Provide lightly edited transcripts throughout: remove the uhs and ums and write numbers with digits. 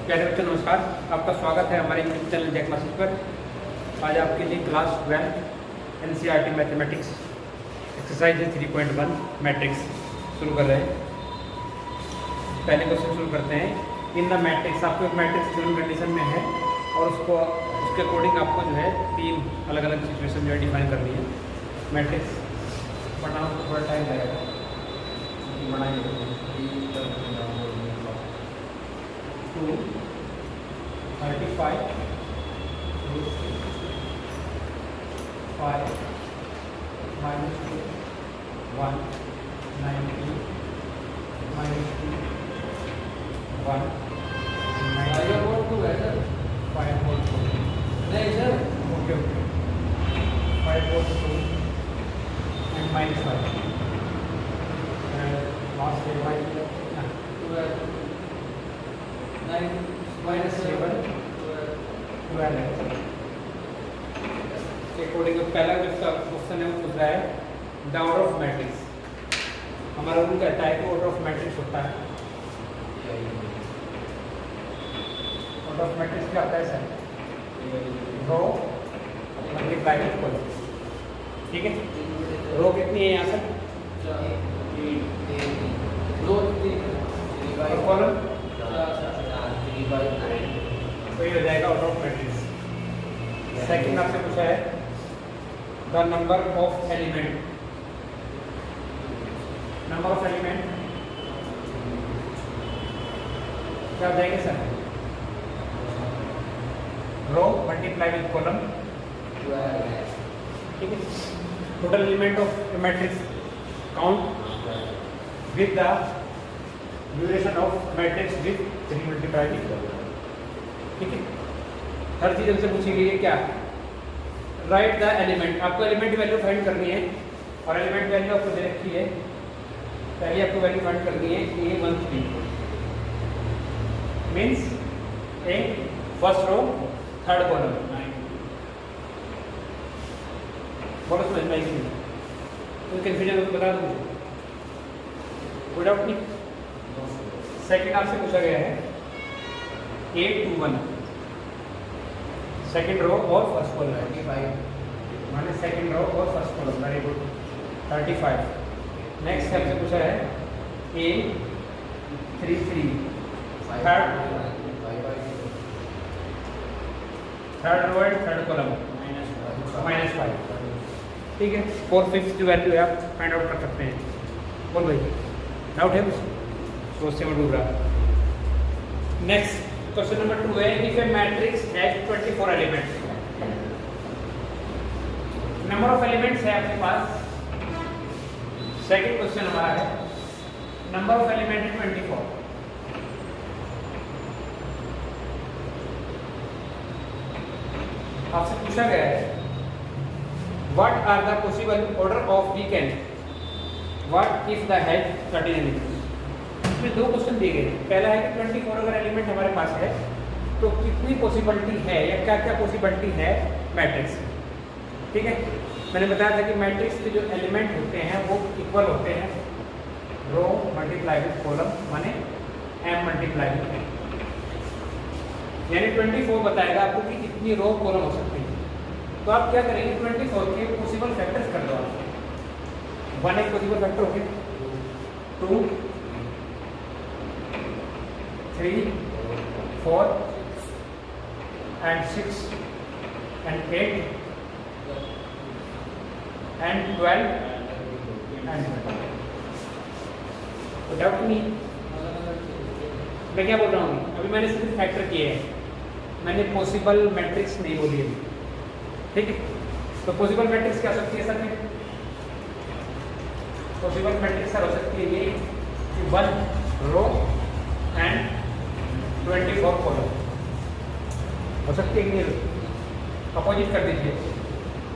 प्यारे बच्चों नमस्कार, आपका स्वागत है हमारे यूट्यूब चैनल जैक क्लासेस पर। आज आपके लिए class 12 NCERT mathematics exercise 3.1 matrix शुरू कर रहे हैं। पहले क्वेश्चन शुरू करते हैं। इन द मैट्रिक्स, आपको एक मैट्रिक्स गिवन कंडीशन में है और उसके अकॉर्डिंग आपको जो है 3 अलग अलग सिचुएशन जो है डिफाइन करनी है। मैट्रिक्स बनाना तो थोड़ा टाइम लगेगा, बनाएंगे 2 35 5 minus 2 1 90 minus 2 1 5 volt 2 नहीं sir okay 5 volt 2 and minus 5 last day 5 9 minus 7 12 है। अकॉर्डिंग पहला जो क्वेश्चन है वो पूछ रहा है द ऑर्डर ऑफ मैट्रिक्स। हमारा रूल कहता है कि ऑर्डर ऑफ मैट्रिक्स होता है, ऑर्डर ऑफ मैट्रिक्स क्या होता है sir? Row multiply with column. ठीक है, रो कितनी है यहाँ से? कॉलम तो ये हो जाएगा ऑर्डर ऑफ मैट्रिक्स। सेकंड आपसे पूछा है the number of element. Number of element क्या हो जाएंगे sir? Row multiply with column. ठीक है, total element of matrix count with the duration of matrix with 3 multiply with column. ठीक है, हर चीज हमसे पूछी गई है क्या? Write the element. आपको एलिमेंट वैल्यू फाइंड करनी है और एलिमेंट वैल्यू आपको दे रखी है। पहले आपको वैल्यू फाइंड करनी है A13 मीन्स ए फर्स्ट रो थर्ड कॉलम। बोलो समझ में आएगी? कोई कंफ्यूजन हो तो बता दो मुझे, कोई डाउट नहीं। सेकंड आपसे पूछा गया है A21 सेकेंड रो और फर्स्ट कॉलम 35 माने सेकेंड रो और first column. Very good 35। Next हमसे पूछा है A33 third row and third column -5। ठीक है, 4 5 की वैल्यू है, आप फाइंड आउट कर सकते हैं। बोल भाई, डाउट है कुछ? सोच से मैं डूब रहा। नेक्स्ट क्वेश्चन नंबर 2 है if a matrix has 24 elements. Number of elements है आपके पास। सेकंड क्वेश्चन हमारा है नंबर ऑफ एलिमेंट है 24। आपसे पूछा गया है what are the possible order of weekend what if the has 13 elements. इसमें 2 क्वेश्चन दिए गए। पहला है कि 24 अगर एलिमेंट हमारे पास है तो कितनी पॉसिबिलिटी है या क्या क्या पॉसिबिलिटी है मैट्रिक्स। ठीक है, मैंने बताया था कि मैट्रिक्स के जो एलिमेंट होते हैं वो इक्वल होते हैं रो मल्टीप्लाई विद कॉलम माने m मल्टीप्लाई विद n। यानी 24 बताएगा आपको कि कितनी रो कॉलम हो सकती है। तो आप क्या करेंगे, 24 के पॉसिबल फैक्टर्स कर दो। आप 1 एक पॉसिबल फैक्टर हो गया, 2 3 4 and 6 and 8 and 12 and 12। तो डाउट नहीं, मैं क्या बोल रहा हूँ अभी? मैंने सिर्फ फैक्टर किए हैं, मैंने पॉसिबल मैट्रिक्स नहीं बोली अभी। ठीक है, तो पॉसिबल मैट्रिक्स क्या हो सकती है सर? पॉसिबल मैट्रिक्स सर हो सकती है ये 1 रो एंड 24 कॉलम हो सकती है कि नहीं? अपोजिट कर दीजिए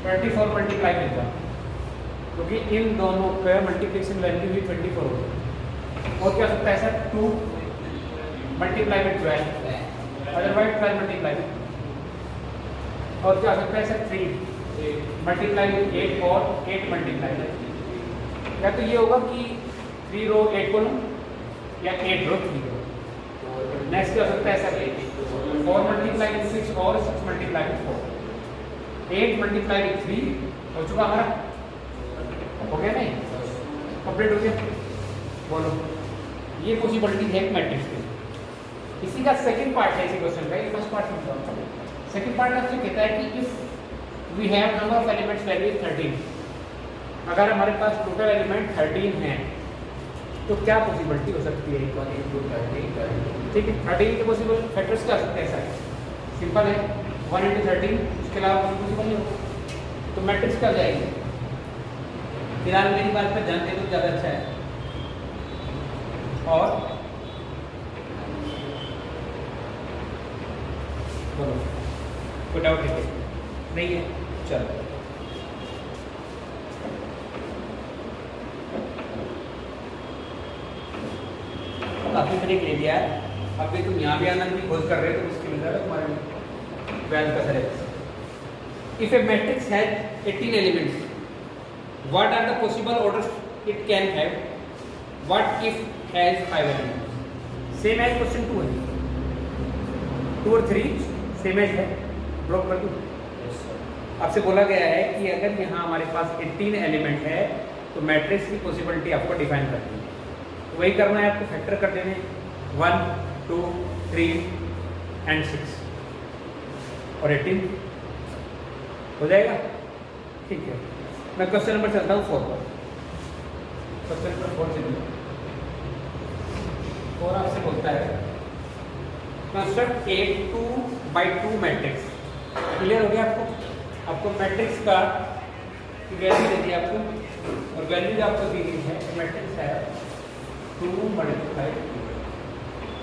24 मल्टीप्लाई विद 1 क्योंकि इन दोनों का मल्टीप्लिकेशन वैल्यू भी 24 होगी। और क्या हो सकता है sir? 2 multiply with 12 otherwise 12 multiply with. और क्या हो सकता है सर? 3 मल्टीप्लाई विद 8 और 8 मल्टीप्लाई विद। या तो ये होगा कि 3 रो 8 कॉलम या 8 रो 3 रो। नेक्स्ट क्या हो सकता है सर? 4 मल्टीप्लाई विद 6 और 6 मल्टीप्लाई विद 4, 8 मल्टीप्लाई विद 3 हो चुका हमारा, हो गया नहीं, कंप्लीट हो गया। बोलो ये पॉसिबिलिटी है मैट्रिक्स की। इसी का सेकंड पार्ट है इसी क्वेश्चन का, ये फर्स्ट पार्ट समझो। सेकंड पार्ट आपसे कहता है कि if we have number of elements value 13, अगर हमारे पास टोटल एलिमेंट 13 हैं तो क्या पॉसिबिलिटी हो सकती है? 1 into 13, ठीक है। 13 के पॉसिबल फैक्टर्स क्या हो सकते हैं? सारे सिंपल है, 1 into 13, उसके अलावा पॉसिबल नहीं होगा। तो मैट्रिक्स क्या हो जाएगी? फिलहाल मेरी बात पर ध्यान दे तो ज़्यादा अच्छा है। और बोलो कोई डाउट है? नहीं है, चलो काफी मैंने ले लिया है। अभी तुम यहाँ भी आनंद की खोज कर रहे हो तो उसके लिए तुम्हारे ट्वेल्थ का syllabus. If a matrix has 18 elements, what are the possible orders it can have? What if has 5 elements? Same as question 2 है, 2 और 3 सेम एज है। ड्रॉप कर दूँ? आपसे बोला गया है कि अगर यहाँ हमारे पास 18 एलिमेंट है तो मैट्रिक्स की पॉसिबिलिटी आपको डिफाइन करनी है। तो वही करना है आपको, फैक्टर कर देने 1, 2, 3 एंड 6 और 18 हो जाएगा। ठीक है, मैं क्वेश्चन नंबर चलता हूँ 4 पर। क्वेश्चन नंबर 4 से 4 आपसे बोलता है कंस्ट्रक्ट ए 2x2 मैट्रिक्स। क्लियर हो गया आपको? आपको मैट्रिक्स का वैल्यू दे दी आपको, और वैल्यू जो आपको दी गई है मैट्रिक्स है 2 मल्टीप्लाई 2।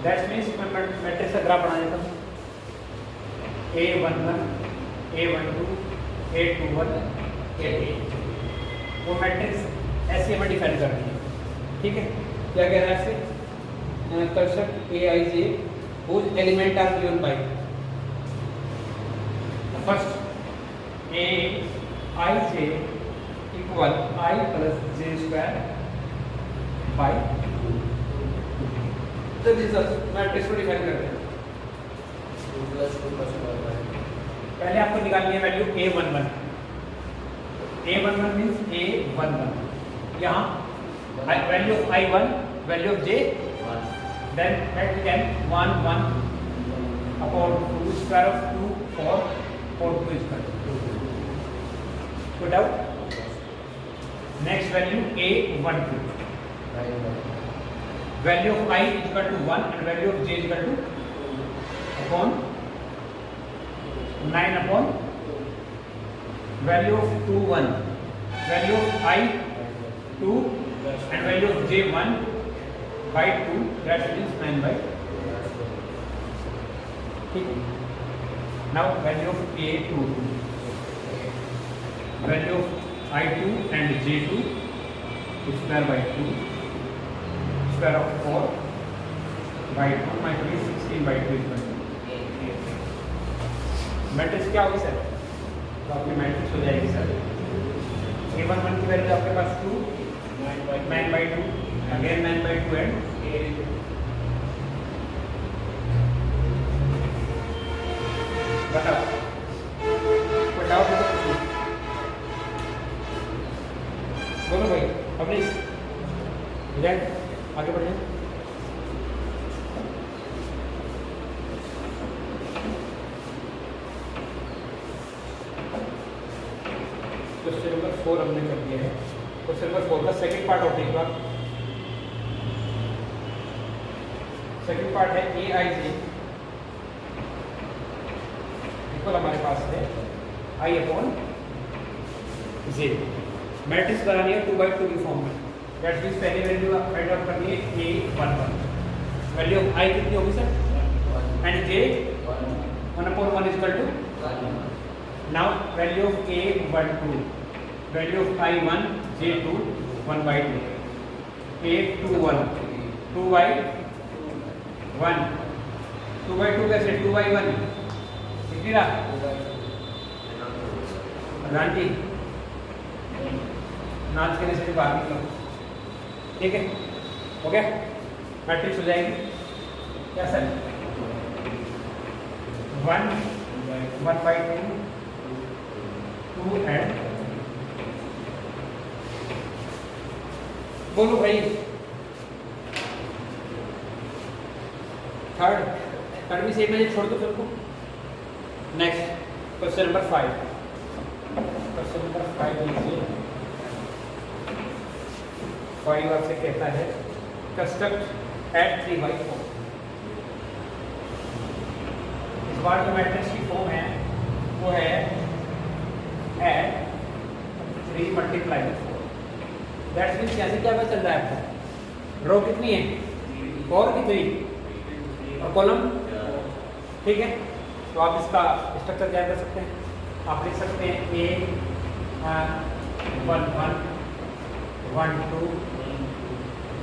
दैट्स मीन्स मैं मैट्रिक्स का ग्राफ बना देता हूँ। A11, A12, A21, A8, वो मैट्रिक्स ऐसे हमें डिफाइन करनी है। ठीक है, क्या कह रहा है आपसे? Construct Aij whose element are given by first Aij equal I plus j square by 2। तो दिस मैट्रिक्स को डिफाइन करते हैं। 2 plus 2 plus 1 पहले आपको निकालनी है value A11। A11 means A11 यहाँ value of I1, value of J 1, then that can 1 1 upon 2 square of 2 4 4 2 square 2। Put out next value A12, value of I is equal to 1 and value of J is equal to upon 9 upon value of 2 1, value of I 2 and value of J 1 by 2, that means 9 by 2। ठीक है, now value of A2, value of I2 and J2 square by 2, square of 4 by 2 minus 16 by 2 is 1। Matrix क्या होगी sir? तो आपकी matrix हो जाएगी sir A11 की value आपके पास 2, 9 by 2, again 9 by 2 and 8। बताओ कोई डाउट है तो पूछिए। बोलो भाई, अपनी आगे बढ़िए। क्वेश्चन नंबर 4 हमने कर दिया है। क्वेश्चन नंबर 4 का सेकंड पार्ट होते हैं। सेकंड पार्ट है Aij इक्वल हमारे पास है I अपॉन J। मैट्रिक्स बनानी है 2 by 2 की फॉर्म में। दैट मींस पहले वैल्यू फाइंड आउट करनी है A11, वैल्यू ऑफ I कितनी होगी sir? And J 1 upon 1 is equal to 1। Now value of A12, value of I1 J2 1 by 2, A21 2 by 1, 2 by 2 कैसे? 2 by 1 कितनी रहा? नानटी नाच के से बाहर निकलो। ठीक है, हो गया? मैट्रिक्स हो जाएगी क्या सर? 1 1/2 2 एंड बोलो भाई थर्ड भी सेम है, छोड़ दो फिर को। नेक्स्ट क्वेश्चन नंबर 5 लीजिए। 5 आपसे कहता है कंस्ट्रक्ट एट 3/4। इस बार जो मैट्रिक्स की फॉर्म है वो है एट 3 × 4। दैट्स मीन्स यहाँ से क्या पता चल रहा है आपको, रो कितनी है 4 की 3 और कॉलम, ठीक है। तो आप इसका स्ट्रक्चर क्या कर सकते हैं, आप लिख सकते हैं A 1 1 1 2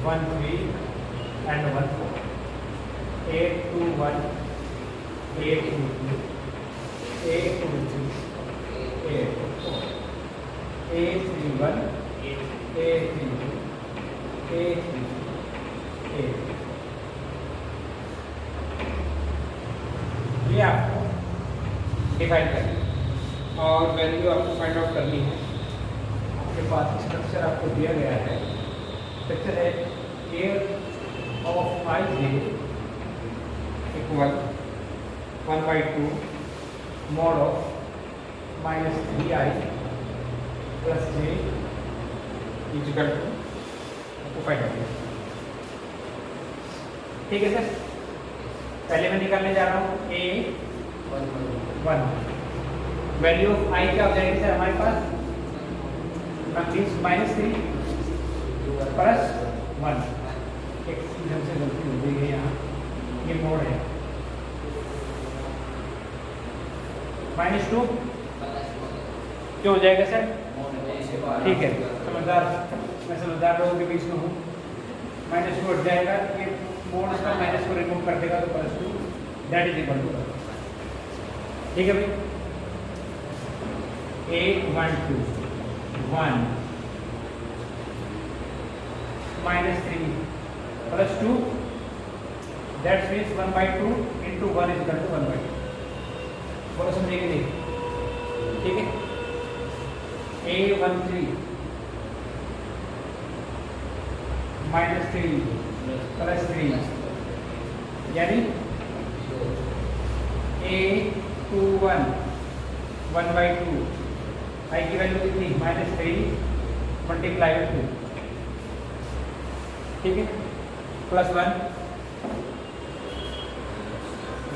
1 3 and 1 4, A 2 1 A 2 2 A 2 3 A 2 4 A 3 1 A 3 2 A 3 A। ये आपको डिफाइन करनी है और वैल्यू आपको फाइंड आउट करनी है। आपके पास स्ट्रक्चर आपको दिया गया है, स्ट्रक्चर है A of I j equal 1/2 mod of -3i plus j equal to, आपको फाइंड आउट करना, ठीक है सर। पहले मैं निकालने जा रहा हूँ A 1, वैल्यू ऑफ I क्या हो जाएगी सर हमारे पास, -3 प्लस 1। एक चीज़ से गलती हो गई है यहाँ, ये मोड है -2 क्यों हो जाएगा सर, ठीक है समझदार, मैं समझदार लोगों के बीच में हूँ। -2 हट जाएगा, ये मोड का माइनस को रिमूव कर देगा तो +2 दैट इज इक्वल टू, ठीक है भाई। 8 1 2 1 -3 plus 2 that means 1/2 into 1 is equal to 1/2। बोलो समझेंगे नहीं, ठीक है। A 1 3 -3 प्लस 3 यानी A 2 1 1/2 I की वैल्यू कितनी -3 मल्टीप्लाई बाय 2, ठीक है, plus 1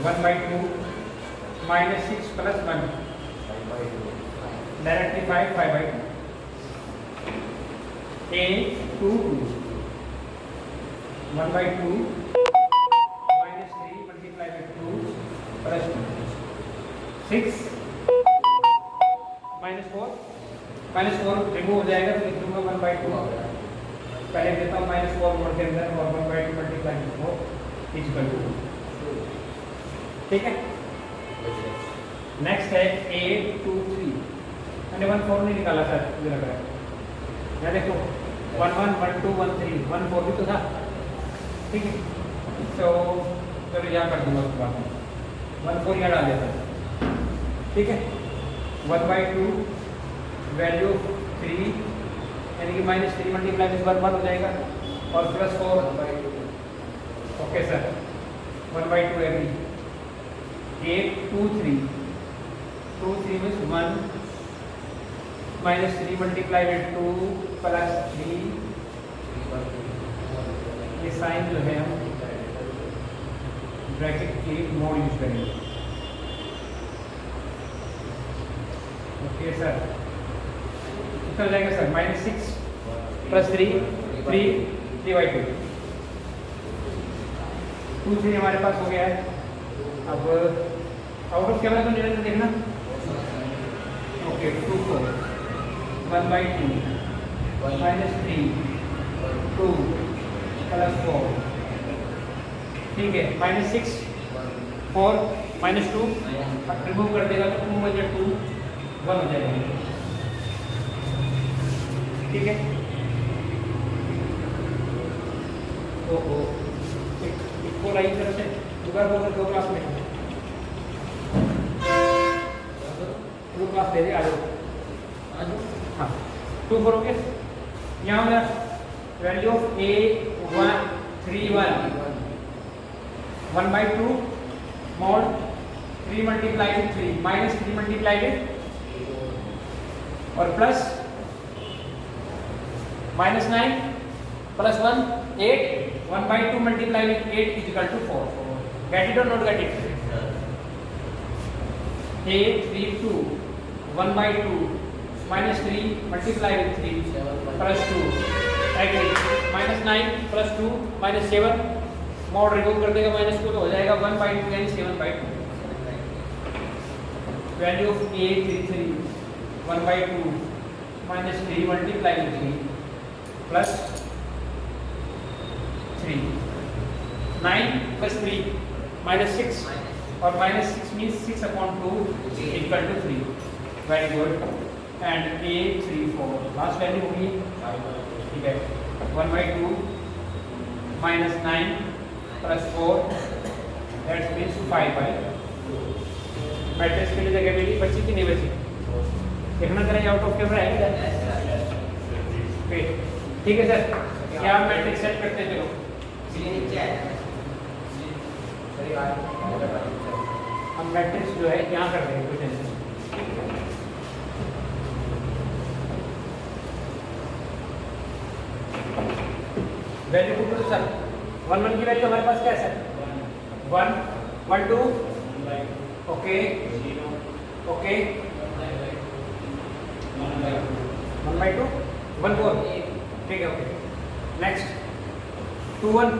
1/2 -6 plus 1 directly 5/2 A 2 2 1/2 -3 multiply by 2 plus 6 -4 remove हो जाएगा तो लिख दूंगा 1/2। पहले देता हूँ -4 मोड के अंदर और 1/2 multiply by 4 is equal to, ठीक है। नेक्स्ट है 8 2 3, मैंने 1 4 नहीं निकाला सर, मुझे लग रहा है यहाँ देखो 1 1 1 2 1 3 1 4 भी तो था, ठीक है। तो चलो यहाँ कर दूंगा उसके बाद 1 4 यहाँ डाल देता हूँ, ठीक है। 1/2 वैल्यू 3 यानी कि -3 मल्टीप्लाई में 1 1 हो जाएगा और plus 4, okay sir 1/2 agree. 8 2 3 2 3 means 1 -3 multiply by 2 plus 3, ये साइन जो है हम ब्रैकेट के मोड यूज करेंगे, ओके सर। कितना हो जाएगा सर -6 प्लस 3 3/2 2 3 हमारे पास हो गया है। अब आउट ऑफ कैमरा तो निरंतर देखना, ओके 2 4 1/2 -3 2 प्लस 4, ठीक है। -6 4 -2 रिमूव कर देगा तो 2 बजे 2 1 हो जाएगा, ठीक है। तो इक्वल आई तरह से दो क्लास में टू क्लास दे दे आ जाओ। हाँ 2 4 हो गया। यहाँ मेरा value of A 1 3 1 1/2 mod 3 multiply with 3 minus 3 multiply with और plus -9 plus 1 8 1/2 multiply with 8 is equal to 4। Get it और not get it? a 3 2 1/2 minus 3 multiply with 3 plus 2 agree -9 plus 2 minus 7 mod remove कर देगा minus को तो हो जाएगा 1/2 यानी 7/2। Value of a 3 3 1/2 minus 3 multiply with 3 plus 3 9 plus 3 minus 6 और -6 means 6/2 equal to 3। Very good. And a 3 4 last value होगी ठीक है 1/2 minus 9 plus 4 that means 5/2। Matrix के लिए जगह मिली, बची कि नहीं बची? देखना करें आउट ऑफ कैमरा है क्या? ठीक है सर, क्या आप मैट्रिक्स सेट करते चलो? हम मैट्रिक्स जो है यहाँ कर रहे हैं कुछ ऐसे। वैल्यू पुट करो सर। 1 1 की वैल्यू हमारे पास क्या है सर? 1 1 2 ओके ओके 1/2 1 4 ठीक है ओके। नेक्स्ट 2 1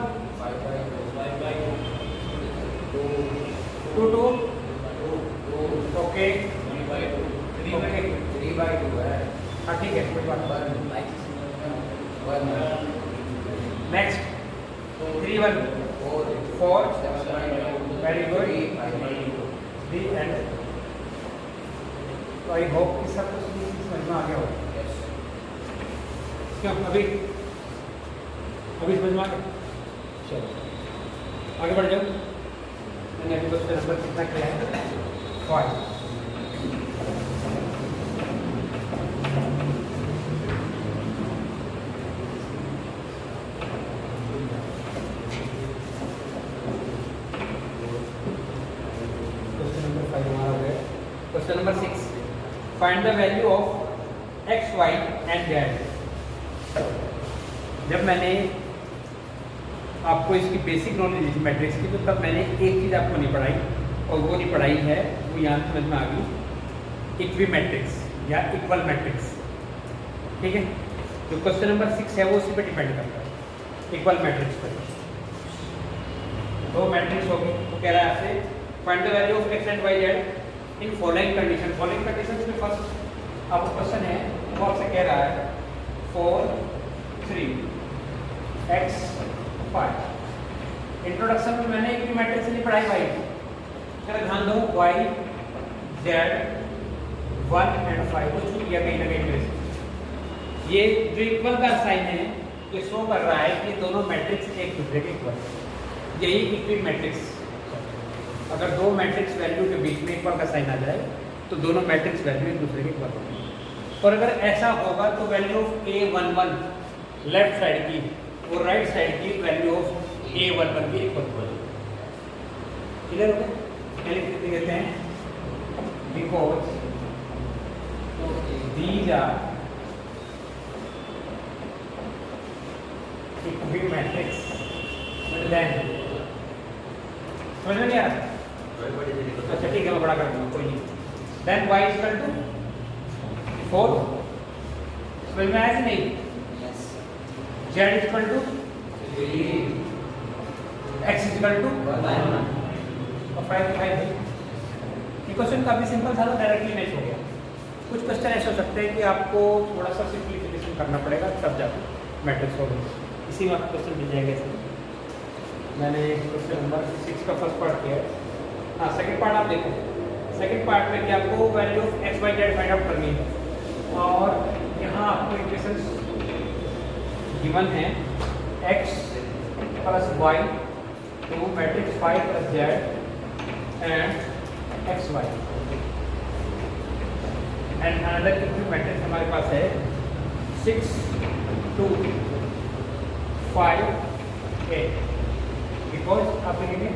2 2 ओके ओके 3/2 है। हाँ ठीक है कोई बात नहीं। नेक्स्ट 3 1 4 वेरी गुड 3 एंड तो आई होप कि सब कुछ समझ में आ गया हो। क्यों अभी समझ में आ गया? चलो आगे बढ़ जाओ। मैंने अभी क्वेश्चन नंबर कितना किया है? 5। Question number 6 find the value of x y and z। जब मैंने आपको इसकी बेसिक नॉलेज दी मैट्रिक्स की तो तब मैंने एक चीज़ आपको नहीं पढ़ाई और वो नहीं पढ़ाई है, वो यहाँ समझ में आ गई, इक्वी मैट्रिक्स या इक्वल मैट्रिक्स। ठीक है, जो क्वेश्चन नंबर 6 है वो उसी पर डिपेंड करता है, इक्वल मैट्रिक्स पर। दो मैट्रिक्स होगी तो कह रहा है आपसे find the value of x and y z in following condition. Following condition में फर्स्ट आपको क्वेश्चन है वो आपसे कह रहा है 4 3 x 5। इंट्रोडक्शन में मैंने एक भी मैट्रिक्स नहीं पढ़ाई भाई, अगर ध्यान दो y z 1 एंड 5 को छूट गया कहीं ना कहीं मेरे से। ये जो इक्वल का साइन है ये शो कर रहा है कि दोनों मैट्रिक्स एक दूसरे के इक्वल है, यही इक्वी मैट्रिक्स। अगर दो मैट्रिक्स वैल्यू के बीच में इक्वल का साइन आ जाए तो दोनों मैट्रिक्स वैल्यू एक दूसरे के इक्वल होंगे। और अगर ऐसा होगा तो value of a11 left side की और राइट साइड की वैल्यू ऑफ a11 की इक्वल होगी। क्लियर हो गया? लिख देते हैं बिकॉज दीज आर इक्वी मैट्रिक्स। समझ में नहीं आ रहा? अच्छा ठीक है, मैं बड़ा कर दूंगा, कोई नहीं। Then y is equal to 4। समझ में आया कि नहीं? z is equal to 3, x is equal to 1 और 5 ये क्वेश्चन काफी सिंपल था, तो डायरेक्टली मैच हो गया। कुछ क्वेश्चन ऐसे हो सकते हैं कि आपको थोड़ा सा सिंप्लीफिकेशन करना पड़ेगा तब जाकर मैट्रिक्स होगा। इसी में क्वेश्चन मिल जाएगा। इसमें मैंने क्वेश्चन नंबर 6 का फर्स्ट पार्ट किया है। हाँ सेकंड पार्ट आप देखो। सेकंड पार्ट में कि आपको value of x y z find out करनी है और यहाँ आपको इक्वेशंस गिवन है x plus y to matrix 5 plus z and x y। And another equivalent matrix हमारे पास है 6 2 5 8 बिकॉज आप लिखेंगे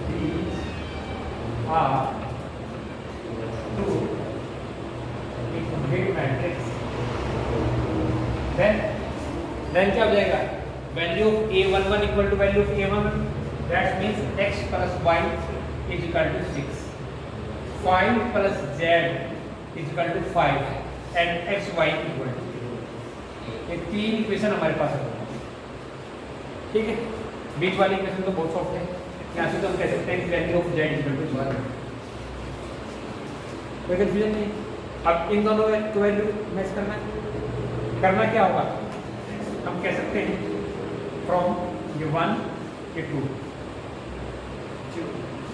these are two equivalent matrix then क्या हो जाएगा value of a11 equal to value of a11 that means x plus y is equal to 6 5 plus z is equal to 5 and xy equal to ये तीन equation हमारे पास है ठीक है बीच वाली इक्वेशन तो बहुत सॉफ्ट है यहाँ से तो हम कह सकते हैं कि value of z equal to 1 कोई कंफ्यूजन नहीं अब इन दोनों को वैल्यू मैच करना क्या होगा हम कह सकते हैं फ्रॉम ये 1 ये 2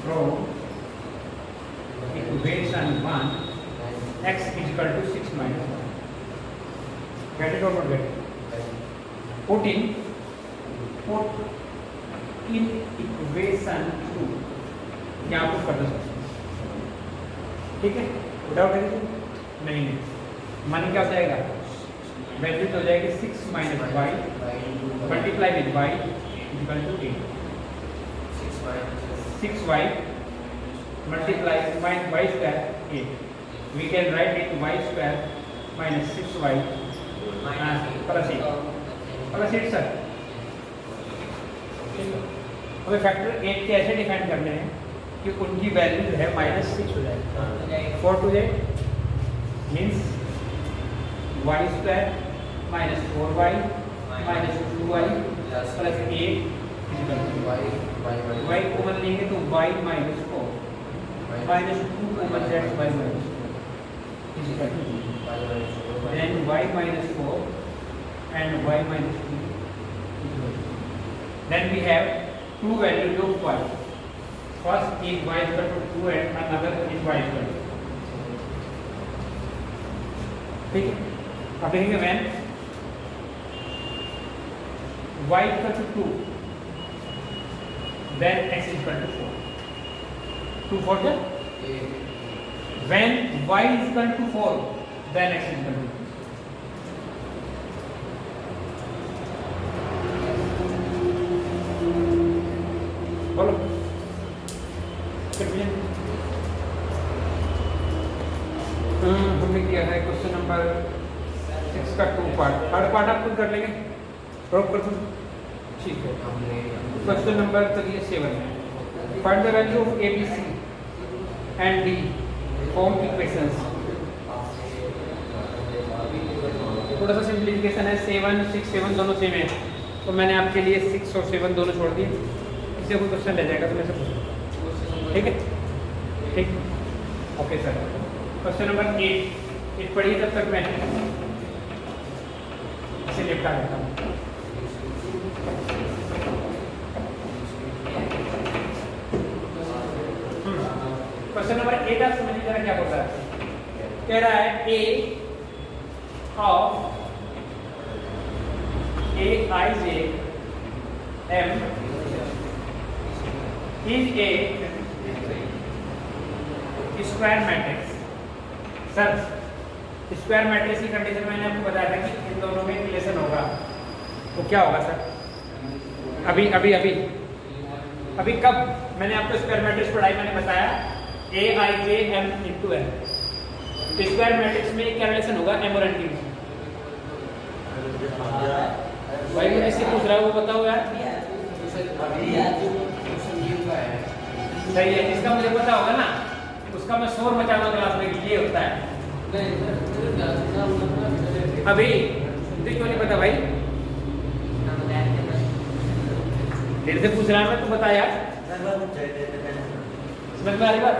from equation 1 x is equal to 6 minus 1 get it or not get it put in equation 2 यहाँ पुट कर दो ठीक है विदाउट एनीथिंग नहीं मान क्या हो जाएगा वैल्यू तो हो जाएगी 6 minus y multiply with y equal to 8 6 y multiply minus y square 8 we can write it y square minus 6 y plus 8 sir हमें फैक्टर 8 के ऐसे डिफाइन करने हैं कि उनकी वैल्यू जो है -6 हो जाए 4 टू जाए means y square minus 4y minus 2y plus 8 y common लेंगे तो y minus 4 minus 2 common z y minus 4 then y minus 4 and y minus 2 then we have two values of y first is y equal to 2 and another is y equal to ठीक है अब देखेंगे when y equal to 2 then x is equal to 4 2 for the when y is equal to 4 then x is equal to 2 बोलो हमने किया है question number 6 का 2 part हर part आप खुद कर लेंगे ड्रॉप कर दूँ ठीक है क्वेश्चन नंबर चलिए 7 find the value of A B C and D form equations थोड़ा सा सिंप्लीफिकेशन है 7 6 7 दोनों सेम है तो मैंने आपके लिए 6 और 7 दोनों छोड़ दिए इससे कोई क्वेश्चन रह जाएगा तो मैं से पूछूँ ठीक है ठीक ओके सर क्वेश्चन नंबर 8 पढ़िए तब तक मैं इसे निपटा देता हूँ क्वेश्चन नंबर 8 आप समझिए जरा क्या होता है कह रहा है A of A I J M is a square matrix sir square matrix की कंडीशन मैंने आपको बताया था कि इन दोनों में रिलेशन होगा तो क्या होगा सर अभी अभी अभी अभी कब मैंने आपको स्क्वायर मैट्रिक्स पढ़ाई मैंने बताया A I J M into N square matrix में क्या रिलेशन होगा एम और एन के बीच भाई मुझे इससे पूछ रहा है वो बताओ यार सही है जिसका मुझे पता होगा ना उसका मैं शोर मचाऊंगा क्लास में ये होता है अभी तुझे क्यों नहीं पता भाई देर से पूछ रहा मैं तो बता यार समझ में आ रही बात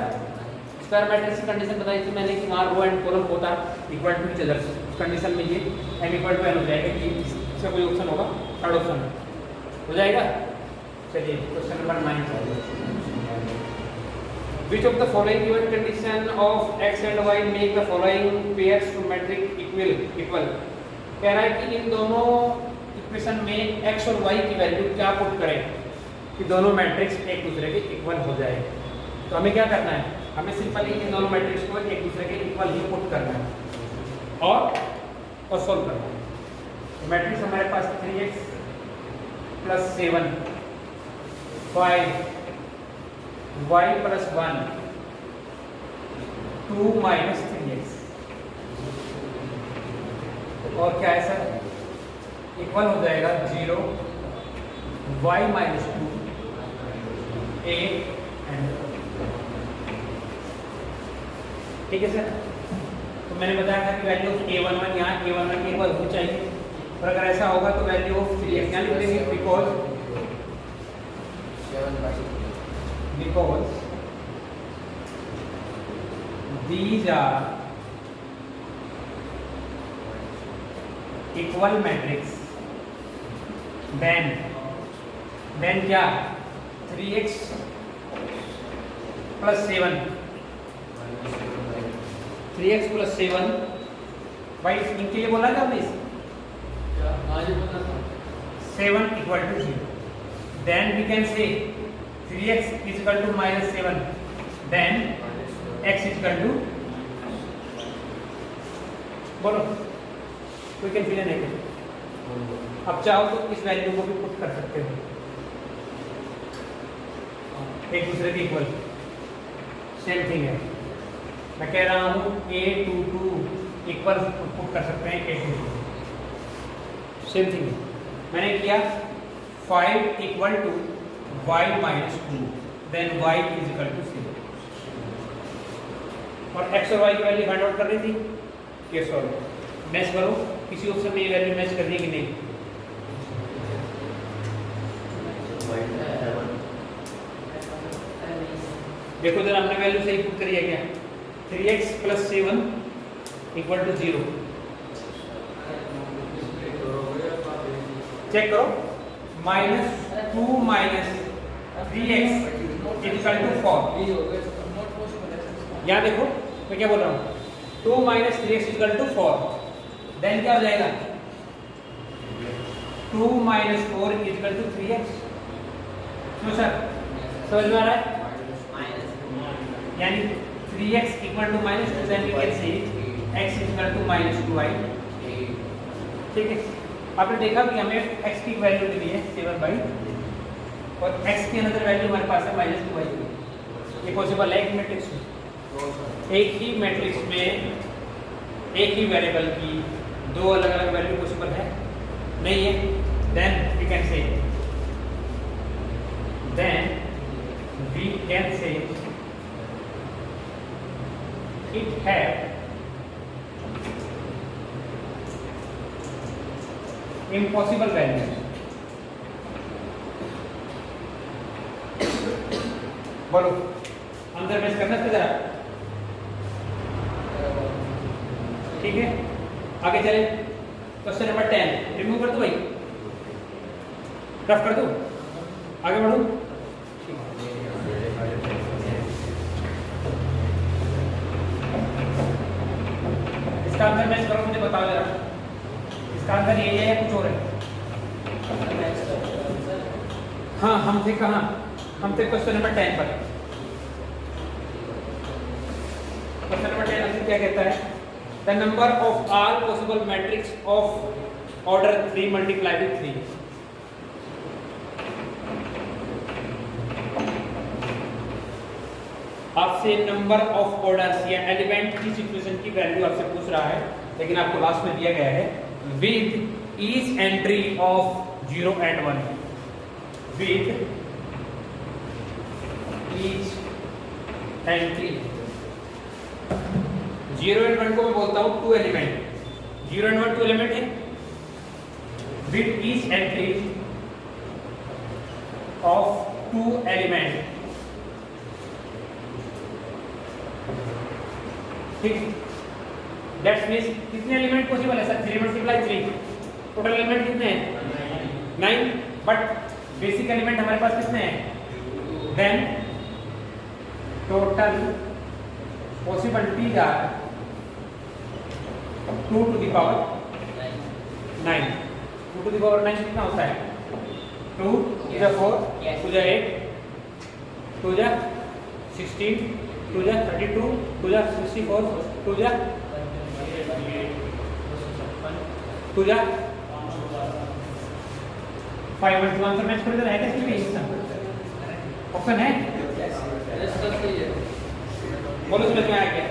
स्क्वायर मैट्रिक्स की कंडीशन बताई थी मैंने कि वहाँ रो एंड कॉलम होता equal to each other condition में ये एम इक्वल टू एन हो जाएगा कि इसका कोई ऑप्शन होगा थर्ड ऑप्शन हो जाएगा चलिए question number 9 Which of the following given condition of x and y make the following pairs symmetric equal? कह रहा है कि इन दोनों इक्वेशन में x और y की वैल्यू क्या पुट करें कि दोनों मैट्रिक्स एक दूसरे के इक्वल हो जाए तो हमें क्या करना है हमें सिंपली इन दोनों मैट्रिक्स को एक दूसरे के इक्वल ही पुट करना है और सॉल्व करना है। तो मैट्रिक्स हमारे पास 3x + 7 5 y + 1 2 - 3x और क्या है सर, इक्वल हो जाएगा 0 y - 2 a एंड, ठीक है सर। तो मैंने बताया था कि वैल्यू ऑफ a11 यहाँ a11 के इक्वल होनी चाहिए, और अगर ऐसा होगा तो वैल्यू ऑफ 3x यहाँ लिख देंगे because these are equal matrix, then क्या 3x + 7 3x + 7 भाई इनके लिए बोला था please 7 = 0, then we can say 3x = -7, then x = बोलो कोई कंफ्यूजन है क्या? अब चाहो तो इस वैल्यू को भी पुट कर सकते हो एक दूसरे के इक्वल, सेम थिंग है। मैं कह रहा हूँ a22 इक्वल पुट कर सकते हैं a22, सेम थिंग है। मैंने किया 5 = y - 2, देन y = 0, और x और y की वैल्यू फाइंड आउट कर रही थी। केस सॉल्व मैच करो, किसी ऑप्शन में ये वैल्यू मैच करनी है कि नहीं? देखो जरा हमने वैल्यू सही पुट करी है क्या? 3x + 7 = 0, चेक करो, -2 - 3x = 4। यहाँ देखो मैं क्या बोल रहा हूँ, 2 - 3x = 4, देन क्या हो जाएगा 2 - 4 = 3x। क्यों सर, समझ में आ रहा है? यानी 3x = -2, then we can say x = -2y, ठीक है। आपने देखा कि हमें x की वैल्यू मिली है 7/, और x की अनदर वैल्यू हमारे पास है -2y। ये पॉसिबल है एक मैट्रिक्स में, एक ही मैट्रिक्स में एक ही वेरिएबल की दो अलग अलग वैल्यू पॉसिबल है? नहीं है। Then we can say it have impossible values। बोलो अंदर मैच करना है जरा, ठीक है। आगे चले, क्वेश्चन नंबर 10 रिमूव कर दो भाई, रफ कर दो, आगे बढ़ो। इसका आंसर मैच करो, मुझे बताओ जरा, इसका आंसर ये है या कुछ और है? हाँ हम थे कहाँ? हम थे क्वेश्चन नंबर 10 पर। क्वेश्चन नंबर 10 आंसर क्या कहता है? The number of all possible matrix of order 3 × 3। आपसे नंबर ऑफ ऑर्डर्स या एलिमेंट की इक्वेशन की वैल्यू आपसे पूछ रहा है, लेकिन आपको लास्ट में दिया गया है with each entry of 0 and 1, with each entry 0 and 1 को मैं बोलता हूं 2 एलिमेंट, 0 and 1 2 एलिमेंट है, with each entry of 2 element, ठीक। दैट्स मींस कितने एलिमेंट पॉसिबल है सर? 3 × 3, टोटल एलिमेंट कितने हैं? 9, बट बेसिक एलिमेंट हमारे पास कितने हैं? Then total possibilities are 2 to the power 9। 2 to the power 9 कितना होता है? 2 × 4 2 × 8 2 × 16 2 जा 32, 2 जा 64, 2 जा 2 जा 5 आंसर मैच कर देना है क्या? इसमें ऑप्शन है, बोलो समझ में आया क्या?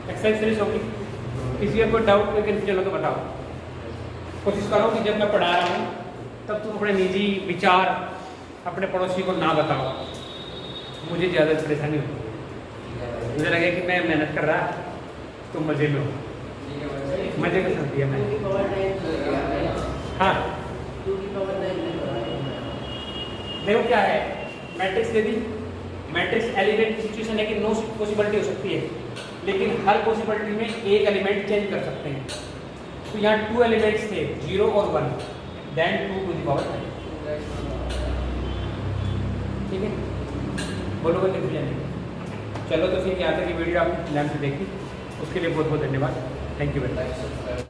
एक्सरसाइज फिनिश होगी। किसी का कोई डाउट कोई कंफ्यूजन हो तो बताओ। कोशिश करो कि जब मैं पढ़ा रहा हूँ तब तुम अपने निजी विचार अपने पड़ोसी को ना बताओ, मुझे ज़्यादा परेशानी होती है। मुझे लगे कि मैं मेहनत कर रहा तो मज़े में हो, मज़े के साथ दिया मैंने। हाँ देखो क्या है, मैट्रिक्स दे दी, मैट्रिक्स एलिमेंट की सिचुएशन है कि नो पॉसिबिलिटी हो सकती है, लेकिन हर पॉसिबिलिटी में एक एलिमेंट चेंज कर सकते हैं। तो यहाँ 2 एलिमेंट्स थे 0 और 1, देन 2 टू द पावर 9। ठीक है, बोलो कोई कंफ्यूजन नहीं। चलो तो फिर यहाँ तक की वीडियो आपने ध्यान से देखी, उसके लिए बहुत बहुत धन्यवाद। Thank you very much.